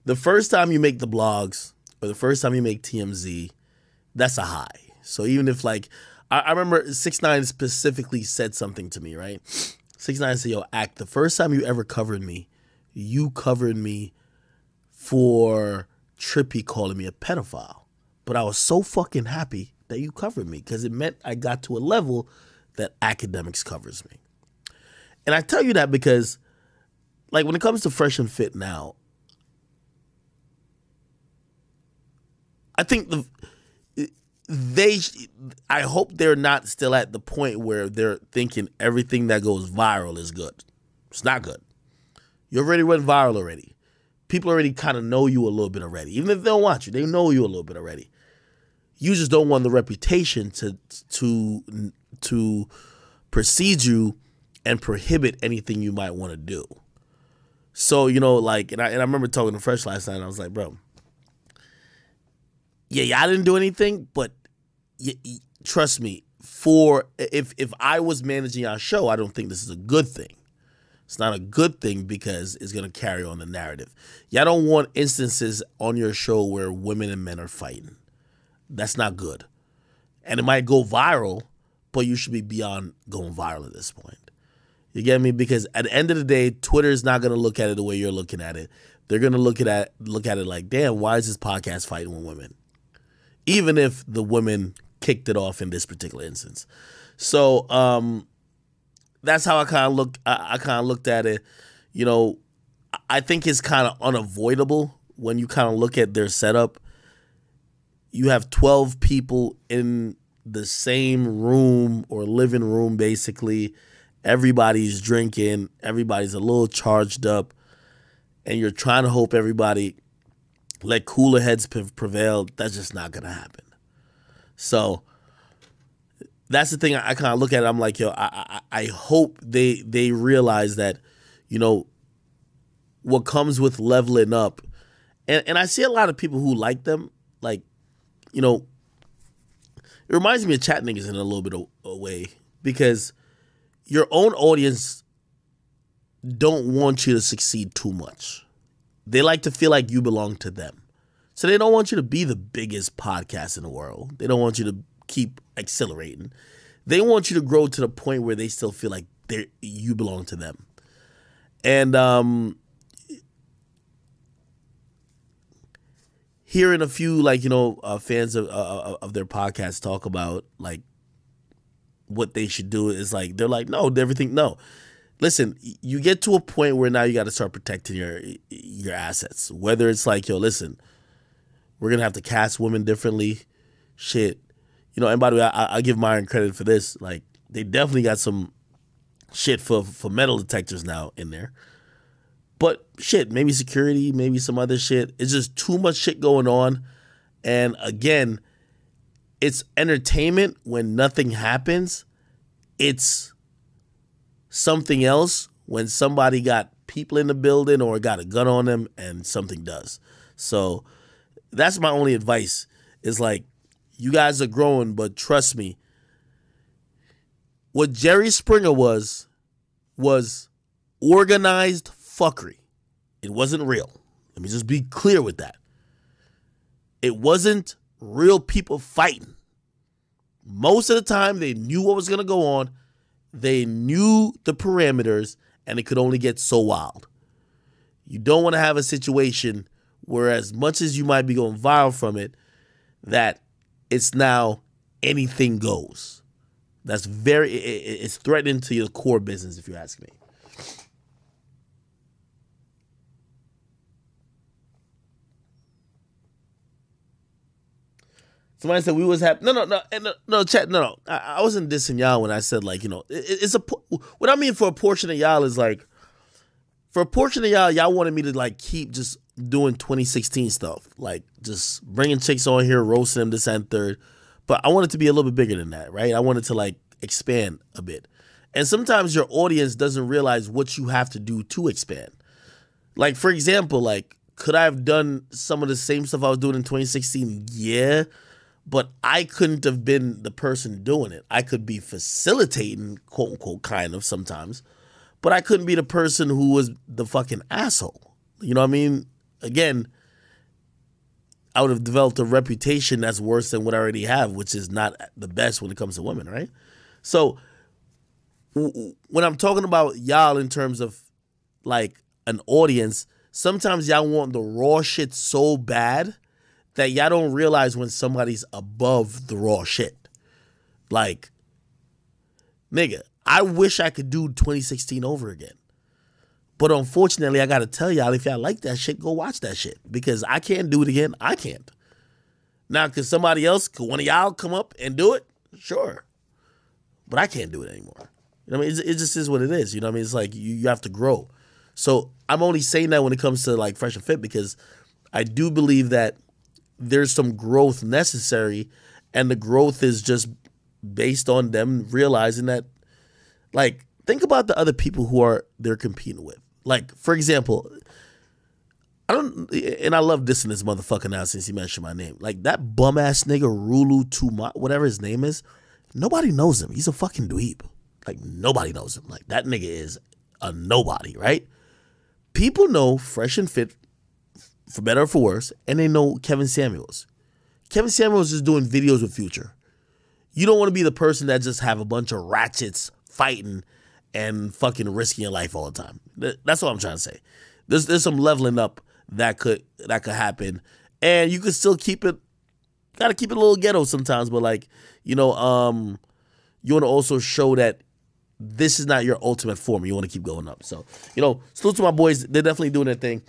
The first time you make the blogs, or the first time you make TMZ, that's a high. So even if, like, I remember 6ix9ine specifically said something to me, right? 6ix9ine said, yo, Act, the first time you ever covered me, you covered me for Trippy calling me a pedophile. But I was so fucking happy that you covered me because it meant I got to a level that Akademiks covers me. And I tell you that because, like, when it comes to Fresh and Fit now, I think I hope they're not still at the point where they're thinking everything that goes viral is good. It's not good. You already went viral already. People already kind of know you a little bit already. Even if they don't watch you, they know you a little bit already. You just don't want the reputation to precede you and prohibit anything you might want to do. So, you know, like, and I remember talking to Fresh last night, and I was like, bro, yeah, I didn't do anything, but trust me, if I was managing our show, I don't think this is a good thing. It's not a good thing because it's going to carry on the narrative. Y'all don't want instances on your show where women and men are fighting. That's not good. And it might go viral, but you should be beyond going viral at this point. You get me? Because at the end of the day, Twitter is not going to look at it the way you're looking at it. They're going to look at it like, damn, why is this podcast fighting with women? Even if the women kicked it off in this particular instance. So that's how I kind of look. I kind of looked at it. You know, I think it's kind of unavoidable when you kind of look at their setup. You have 12 people in the same room or living room, basically. Everybody's drinking. Everybody's a little charged up. And you're trying to hope everybody let cooler heads prevail. That's just not going to happen. So that's the thing I kind of look at it. I'm like, yo, I hope they realize that, you know, what comes with leveling up. And I see a lot of people who like them, like, you know, it reminds me of chat niggas in a little bit of a way because your own audience don't want you to succeed too much. they like to feel like you belong to them. So they don't want you to be the biggest podcast in the world. They don't want you to keep accelerating. They want you to grow to the point where they still feel like you belong to them. And hearing a few fans of their podcast talk about like what they should do is like they're like no. Listen, you get to a point where now you got to start protecting your assets. Whether it's like listen, we're gonna have to cast women differently. Shit, and by the way, I give Myron credit for this. Like they definitely got some shit for metal detectors now in there. But shit, maybe security, maybe some other shit. It's just too much shit going on. And again, it's entertainment when nothing happens. It's something else when somebody got people in the building or got a gun on them and something does. So that's my only advice is like, you guys are growing, but trust me, what Jerry Springer was organized fuckery. It wasn't real. Let me just be clear with that. It wasn't real people fighting. Most of the time, they knew what was going to go on. They knew the parameters, and it could only get so wild. You don't want to have a situation where as much as you might be going viral from it, that it's now anything goes. That's it's threatening to your core business, if you ask me. Somebody said we was happy. No, chat. No. I wasn't dissing y'all when I said like it's what I mean for a portion of y'all is like for a portion of y'all wanted me to like keep just doing 2016 stuff, like just bringing chicks on here, roasting them this and third. But I want it to be a little bit bigger than that, right? I want it to like expand a bit. And sometimes your audience doesn't realize what you have to do to expand. Like for example, like could I have done some of the same stuff I was doing in 2016? Yeah. But I couldn't have been the person doing it. I could be facilitating, quote unquote, kind of sometimes, but I couldn't be the person who was the fucking asshole. You know what I mean? Again, I would have developed a reputation that's worse than what I already have, which is not the best when it comes to women, right? So when I'm talking about y'all in terms of like an audience, sometimes y'all want the raw shit so bad that y'all don't realize when somebody's above the raw shit. Like, nigga, I wish I could do 2016 over again. But unfortunately, I got to tell y'all, if y'all like that shit, go watch that shit. Because I can't do it again. I can't. Now, could somebody else, could one of y'all come up and do it? Sure. But I can't do it anymore. You know what I mean? It just is what it is. You know what I mean? It's like you have to grow. So I'm only saying that when it comes to like Fresh and Fit because I do believe that there's some growth necessary, and the growth is just based on them realizing that, like, think about the other people who they're competing with. Like, for example, I love dissing this motherfucker now since he mentioned my name. Like, that bum-ass nigga, Rulu Tuma, whatever his name is, nobody knows him. He's a fucking dweeb. Like, nobody knows him. Like, that nigga is a nobody, right? People know Fresh and Fit, for better or for worse, and they know Kevin Samuels. Kevin Samuels is doing videos with Future. You don't want to be the person that just have a bunch of ratchets fighting and fucking risking your life all the time. That's what I'm trying to say. There's some leveling up that could happen, and you could still keep it. Got to keep it a little ghetto sometimes, but like you want to also show that this is not your ultimate form. You want to keep going up. So salute to my boys. They're definitely doing their thing.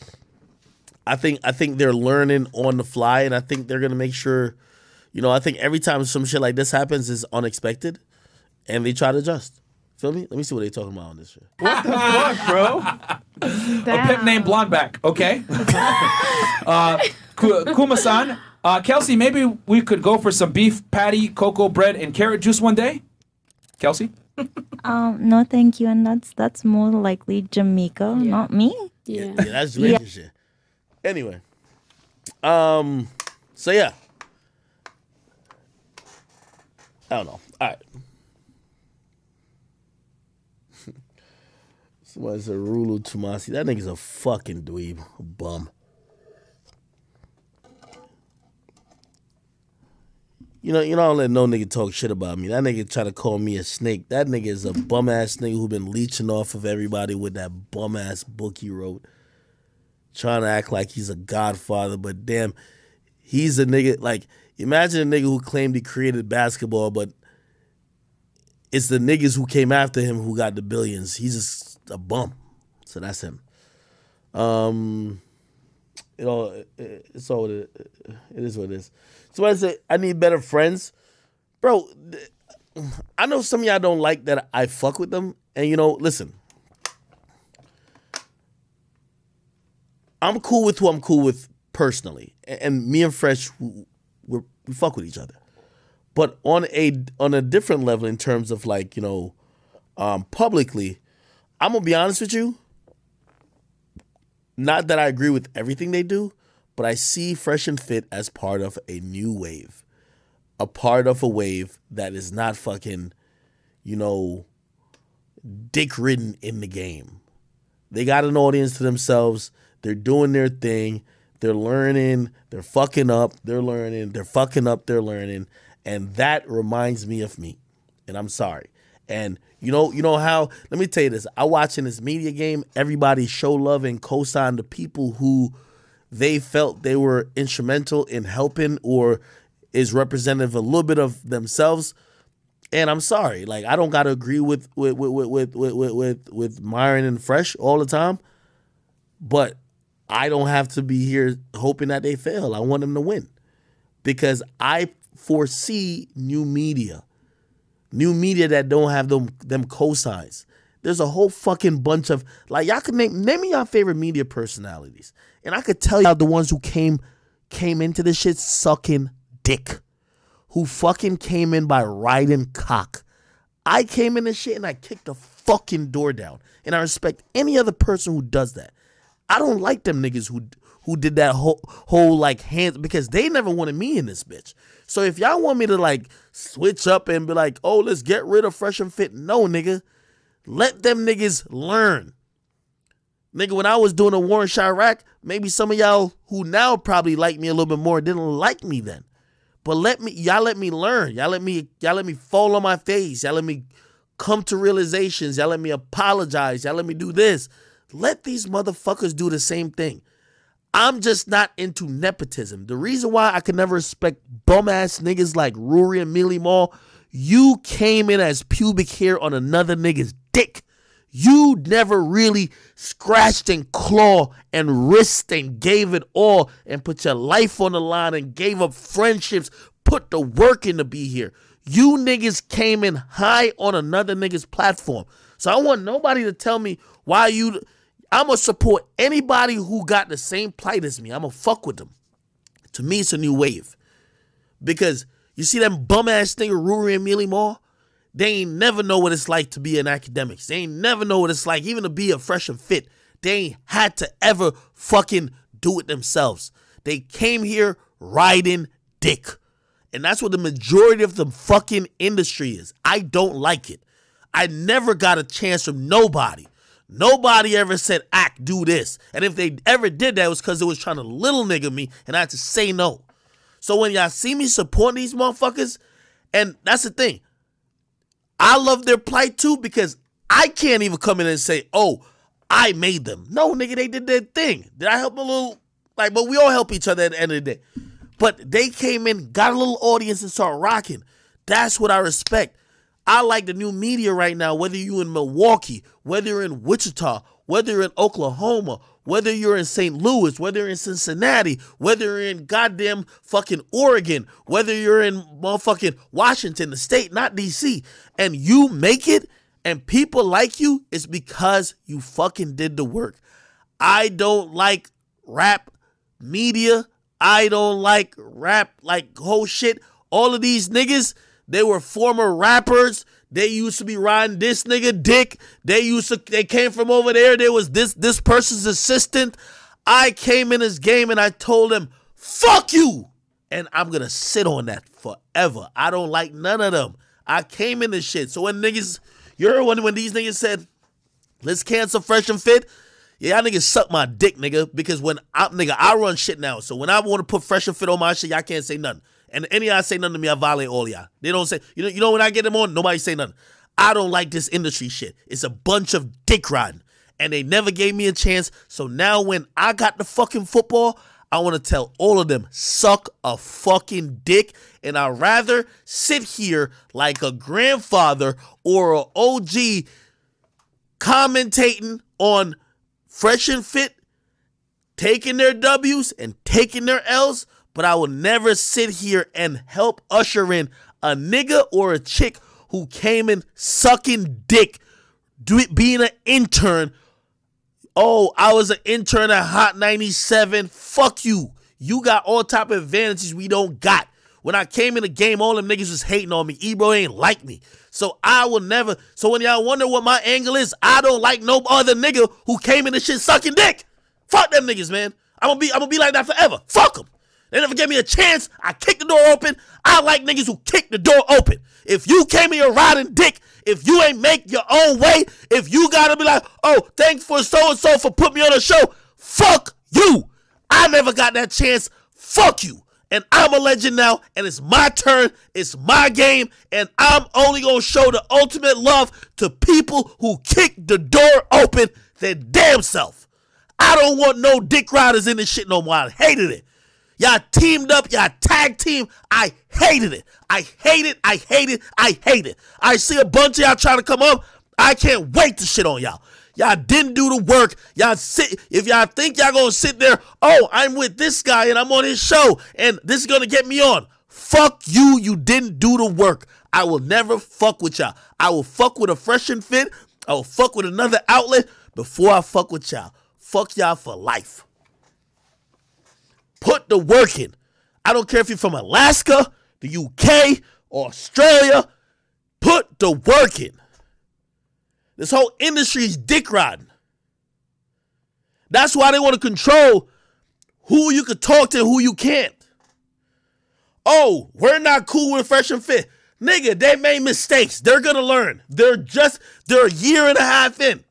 I think they're learning on the fly, and I think they're gonna make sure. I think every time some shit like this happens is unexpected, and they try to adjust. Feel me? Let me see what they're talking about on this shit.
What the fuck, bro?
A pimp named Blondeback. Okay. Kuma-san, Kelsey, maybe we could go for some beef patty, cocoa bread, and carrot juice one day. Kelsey?
No, thank you. And that's more likely Jamaica, not me.
Yeah.
Yeah, that's Jamaican shit. Anyway, so yeah, I don't know. All right. Somebody said Rulu Tumasi. That nigga's a fucking dweeb. A bum. You know, I don't let no nigga talk shit about me. That nigga try to call me a snake. That nigga is a bum ass nigga who been leeching off of everybody with that bum ass book he wrote. Trying to act like he's a godfather, but damn, he's a nigga. Like, imagine a nigga who claimed he created basketball, but it's the niggas who came after him who got the billions. He's just a bum. So that's him. It's all it is what it is. Somebody say, I need better friends. Bro, I know some of y'all don't like that I fuck with them. And, listen. I'm cool with who I'm cool with personally. And me and Fresh, we fuck with each other. But on a different level in terms of like, publicly, I'm going to be honest with you. Not that I agree with everything they do, but I see Fresh and Fit as part of a new wave. A part of a wave that is not fucking, dick-ridden in the game. They got an audience to themselves. They're doing their thing. They're learning. They're fucking up. They're learning. They're fucking up. They're learning. And that reminds me of me. And I'm sorry. And you know how, let me tell you this. I watch in this media game, everybody show love and co-sign the people who they felt they were instrumental in helping or is representative a little bit of themselves. And I'm sorry. Like, I don't gotta agree with Myron and Fresh all the time. But I don't have to be here hoping that they fail. I want them to win. Because I foresee new media that don't have them cosigns. There's a whole fucking bunch of, like, y'all can name me your favorite media personalities. And I could tell y'all the ones who came into this shit sucking dick. Who fucking came in by riding cock. I came in this shit and I kicked the fucking door down. And I respect any other person who does that. I don't like them niggas who did that whole like hands, because they never wanted me in this bitch. So if y'all want me to like switch up and be like, oh, let's get rid of Fresh and Fit. No, nigga. Let them niggas learn. Nigga, when I was doing a War in Chirac, maybe some of y'all who now probably like me a little bit more didn't like me then. But y'all let me learn. Y'all let me fall on my face. Y'all let me come to realizations. Y'all let me apologize. Y'all let me do this. Let these motherfuckers do the same thing. I'm just not into nepotism. The reason why I can never respect bum-ass niggas like Rory and Millie Mall, you came in as pubic hair on another nigga's dick. You never really scratched and clawed and risked and gave it all and put your life on the line and gave up friendships, put the work in to be here. You niggas came in high on another nigga's platform. So I want nobody to tell me why you... I'm going to support anybody who got the same plight as me. I'm going to fuck with them. To me, it's a new wave. Because you see them bum-ass nigga Rory and Millie Mall? They ain't never know what it's like to be an Akademiks. They ain't never know what it's like even to be a Fresh and Fit. They ain't had to ever fucking do it themselves. They came here riding dick. And that's what the majority of the fucking industry is. I don't like it. I never got a chance from nobody. Nobody ever said, Act, do this. And if they ever did that, it was because it was trying to little nigga me, and I had to say no. So when y'all see me supporting these motherfuckers, and that's the thing, I love their plight too, because I can't even come in and say, oh, I made them. No, nigga, they did their thing. Did I help a little? Like, but we all help each other at the end of the day. But they came in, got a little audience, and started rocking. That's what I respect. I like the new media right now, whether you're in Milwaukee, whether you're in Wichita, whether you're in Oklahoma, whether you're in St. Louis, whether you're in Cincinnati, whether you're in goddamn fucking Oregon, whether you're in motherfucking Washington, the state, not D.C., and you make it and people like you, it's because you fucking did the work. I don't like rap media. I don't like rap, like whole shit. All of these niggas, they were former rappers. They used to be riding this nigga dick. They came from over there. There was this person's assistant. I came in this game and I told them, fuck you. And I'm going to sit on that forever. I don't like none of them. I came in this shit. So when niggas, you heard when these niggas said, Let's cancel Fresh and Fit. Yeah, y'all niggas suck my dick, nigga. Because when I run shit now. So when I want to put Fresh and Fit on my shit, y'all can't say nothing. And any of y'all say nothing to me, I violate all y'all. They don't say, you know when I get them on, nobody say nothing. I don't like this industry shit. It's a bunch of dick riding. And they never gave me a chance. So now when I got the fucking football, I want to tell all of them, suck a fucking dick. And I'd rather sit here like a grandfather or an OG commentating on Fresh and Fit, taking their W's and taking their L's, but I will never sit here and help usher in a nigga or a chick who came in sucking dick, being an intern. Oh, I was an intern at Hot 97. Fuck you. You got all type of advantages we don't got. When I came in the game, all them niggas was hating on me. Ebro ain't like me. So I will never. So when y'all wonder what my angle is, I don't like no other nigga who came in this shit sucking dick. Fuck them niggas, man. I'm gonna be like that forever. Fuck them. They never gave me a chance. I kicked the door open. I like niggas who kick the door open. If you came in here riding dick, if you ain't make your own way, if you gotta be like, oh, thanks for so-and-so for putting me on a show, fuck you. I never got that chance. Fuck you. And I'm a legend now, and it's my turn, it's my game, and I'm only gonna show the ultimate love to people who kick the door open their damn self. I don't want no dick riders in this shit no more. I hated it. Y'all teamed up, y'all tag team. I hated it. I hate it. I hate it. I hate it. I see a bunch of y'all trying to come up. I can't wait to shit on y'all. Y'all didn't do the work. Y'all sit. If y'all think y'all gonna sit there, oh, I'm with this guy and I'm on his show and this is gonna get me on. Fuck you. You didn't do the work. I will never fuck with y'all. I will fuck with a Fresh and Fit. I will fuck with another outlet before I fuck with y'all. Fuck y'all for life. Put the work in. I don't care if you're from Alaska, the UK, or Australia. Put the work in. This whole industry is dick riding. That's why they want to control who you can talk to and who you can't. Oh, we're not cool with Fresh and Fit. Nigga, they made mistakes. They're going to learn. They're a year and a half in.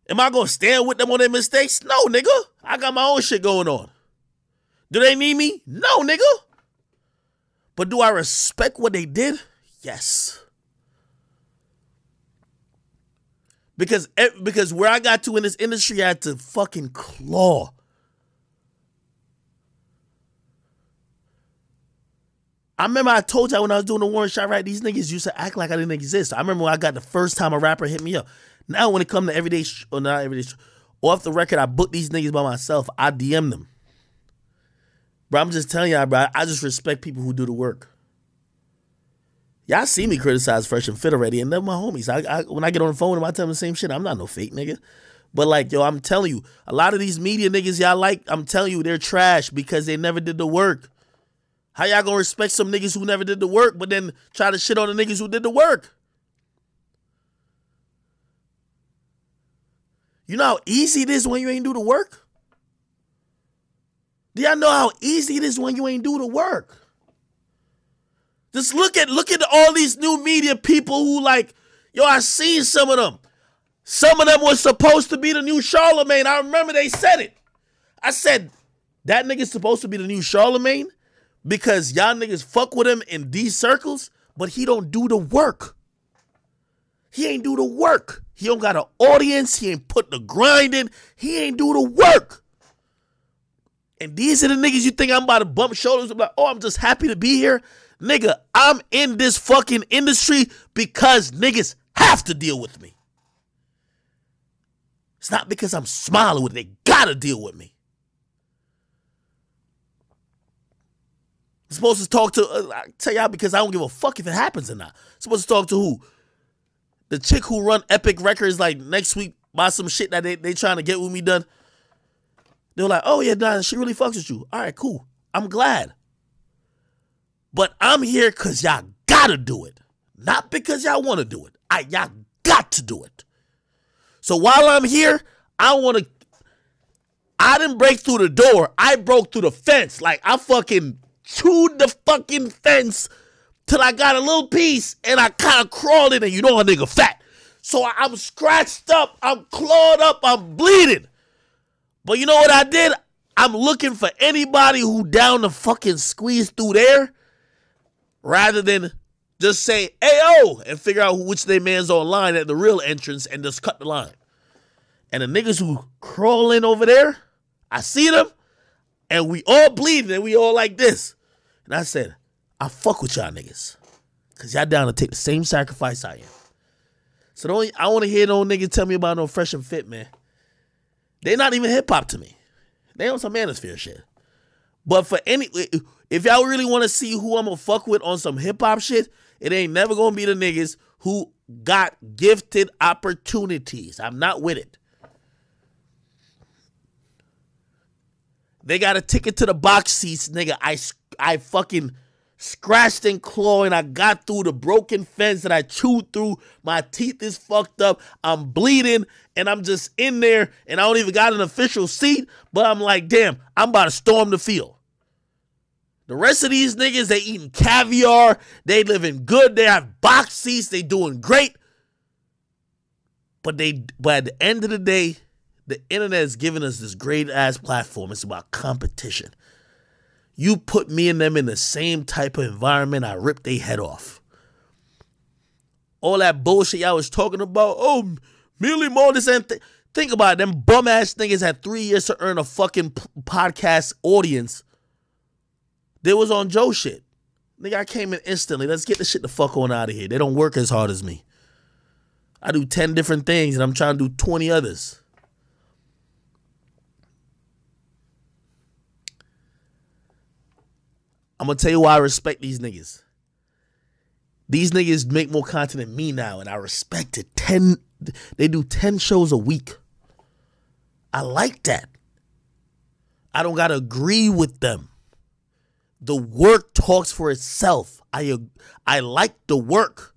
Am I going to stand with them on their mistakes? No, nigga. I got my own shit going on. Do they need me? No, nigga. But do I respect what they did? Yes. Because where I got to in this industry, I had to fucking claw. I remember I told y'all when I was doing the Warren Shot Right, these niggas used to act like I didn't exist. I remember when I got the first time a rapper hit me up. Now when it comes to everyday, or not everyday, off the record, I book these niggas by myself. I DM them. Bro, I'm just telling y'all, bro, I just respect people who do the work. Y'all see me criticize Fresh and Fit already, and they're my homies. When I get on the phone with them, I tell them the same shit. I'm not no fake nigga. But like, yo, I'm telling you, a lot of these media niggas y'all like, I'm telling you, they're trash because they never did the work. How y'all gonna respect some niggas who never did the work, but then try to shit on the niggas who did the work? You know how easy it is when you ain't do the work? Do y'all know how easy it is when you ain't do the work? Just look at all these new media people who like, yo, I seen some of them. Some of them was supposed to be the new Charlemagne. I remember they said it. I said, that nigga's supposed to be the new Charlemagne because y'all niggas fuck with him in these circles, but he don't do the work. He ain't do the work. He don't got an audience. He ain't put the grind in. He ain't do the work. And these are the niggas you think I'm about to bump shoulders with, like, oh, I'm just happy to be here. Nigga, I'm in this fucking industry because niggas have to deal with me. It's not because I'm smiling with it. They gotta deal with me. I'm supposed to talk to, I tell y'all because I don't give a fuck if it happens or not. I'm supposed to talk to who? The chick who run Epic Records like next week by some shit that they trying to get with me done. They're like, oh yeah, nah, she really fucks with you. All right, cool. I'm glad. But I'm here because y'all gotta do it. Not because y'all want to do it. Y'all got to do it. So while I'm here, I didn't break through the door. I broke through the fence. Like I fucking chewed the fucking fence till I got a little piece and I kind of crawled in and you know a nigga fat. So I'm scratched up, I'm clawed up, I'm bleeding. But you know what I did? I'm looking for anybody who down to fucking squeeze through there rather than just say, "Ayo," and figure out which they man's online at the real entrance and just cut the line. And the niggas who crawling over there, I see them, and we all bleeding, and we all like this. And I said, I fuck with y'all niggas. Because y'all down to take the same sacrifice I am. So I want to hear no niggas tell me about no Fresh and Fit, man. They not even hip-hop to me. They on some manosphere shit. But for if y'all really want to see who I'm going to fuck with on some hip-hop shit, it ain't never going to be the niggas who got gifted opportunities. I'm not with it. They got a ticket to the box seats, nigga. I fucking scratched and clawed and I got through the broken fence that I chewed through. My teeth is fucked up. I'm bleeding and I'm just in there and I don't even got an official seat, but I'm like, damn, I'm about to storm the field. The rest of these niggas, they eating caviar. They living good. They have box seats. They doing great. But at the end of the day, the internet is giving us this great-ass platform. It's about competition. You put me and them in the same type of environment, I rip their head off. All that bullshit y'all was talking about, oh, merely more this and think about it. Them bum-ass niggas had 3 years to earn a fucking podcast audience. They was on Joe shit. Nigga, I came in instantly. Let's get the shit the fuck on out of here. They don't work as hard as me. I do 10 different things and I'm trying to do 20 others. I'm going to tell you why I respect these niggas. These niggas make more content than me now, and I respect it. They do 10 shows a week. I like that. I don't got to agree with them. The work talks for itself. I like the work.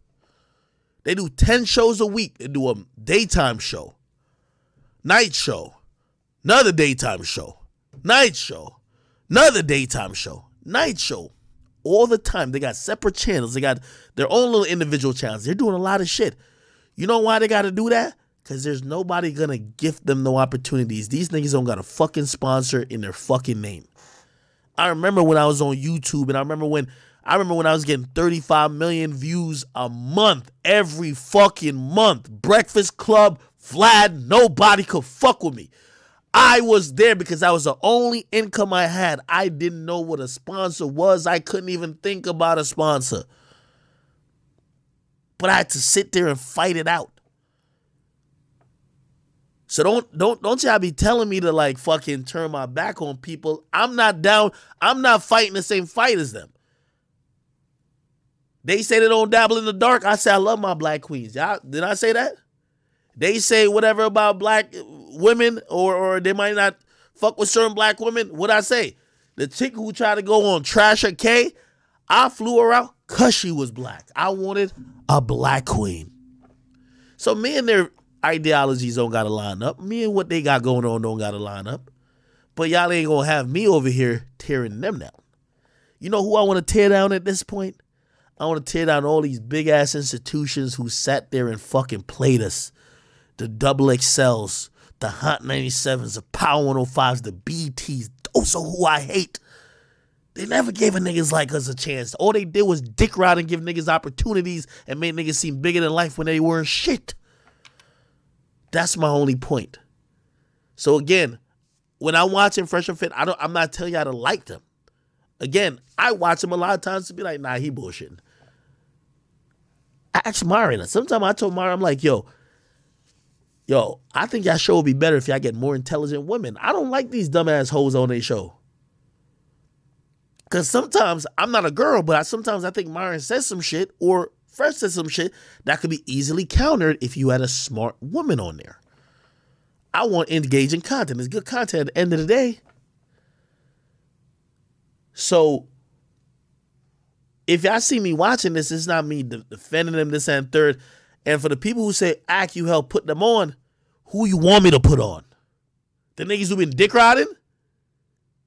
They do 10 shows a week. They do a daytime show, night show, another daytime show, night show, another daytime show. Night show all the time. They got separate channels. They got their own little individual channels. They're doing a lot of shit. You know why they got to do that? Because there's nobody going to gift them no opportunities. These niggas don't got a fucking sponsor in their fucking name. I remember when I was on YouTube and I remember when I was getting 35 million views a month, every fucking month. Breakfast Club, Vlad, nobody could fuck with me. I was there because that was the only income I had. I didn't know what a sponsor was. I couldn't even think about a sponsor. But I had to sit there and fight it out. So don't y'all be telling me to like fucking turn my back on people. I'm not down. I'm not fighting the same fight as them. They say they don't dabble in the dark. I say I love my black queens. Y'all, did I say that? They say whatever about black women or they might not fuck with certain black women. What I say? The chick who tried to go on Trasher K, I flew her out because she was black. I wanted a black queen. So me and their ideologies don't got to line up. Me and what they got going on don't got to line up. But y'all ain't going to have me over here tearing them down. You know who I want to tear down at this point? I want to tear down all these big-ass institutions who sat there and fucking played us. The double XLs, the Hot 97s, the Power 105s, the BTs. Those are who I hate. They never gave a niggas like us a chance. All they did was dick ride and give niggas opportunities and make niggas seem bigger than life when they weren't shit. That's my only point. So again, when I'm watching Fresh and Fit, I'm not telling y'all to like them. Again, I watch them a lot of times to be like, nah, he bullshitting. I asked Mari. Sometimes I told Mari, I'm like, yo, I think y'all show would be better if y'all get more intelligent women. I don't like these dumbass hoes on their show. Because sometimes, I'm not a girl, but sometimes I think Myron says some shit or Fresh says some shit that could be easily countered if you had a smart woman on there. I want engaging content. It's good content at the end of the day. So, if y'all see me watching this, it's not me defending them, this and third. And for the people who say, Ak, you helped put them on, who you want me to put on? The niggas who been dick riding?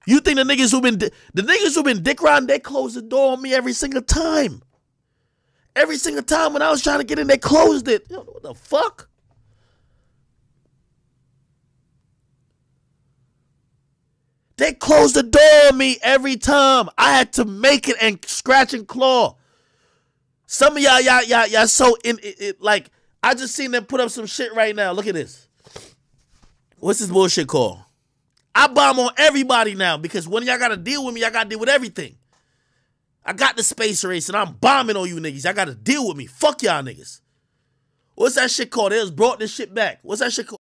You think the niggas who been dick riding, they close the door on me every single time. Every single time when I was trying to get in, they closed it. Yo, what the fuck? They closed the door on me every time. I had to make it and scratch and claw. Some of y'all so in it, like, I just seen them put up some shit right now. Look at this. What's this bullshit called? I bomb on everybody now because when y'all gotta deal with me, y'all gotta deal with everything. I got the space race and I'm bombing on you niggas. Y'all gotta deal with me. Fuck y'all niggas. What's that shit called? They just brought this shit back. What's that shit called?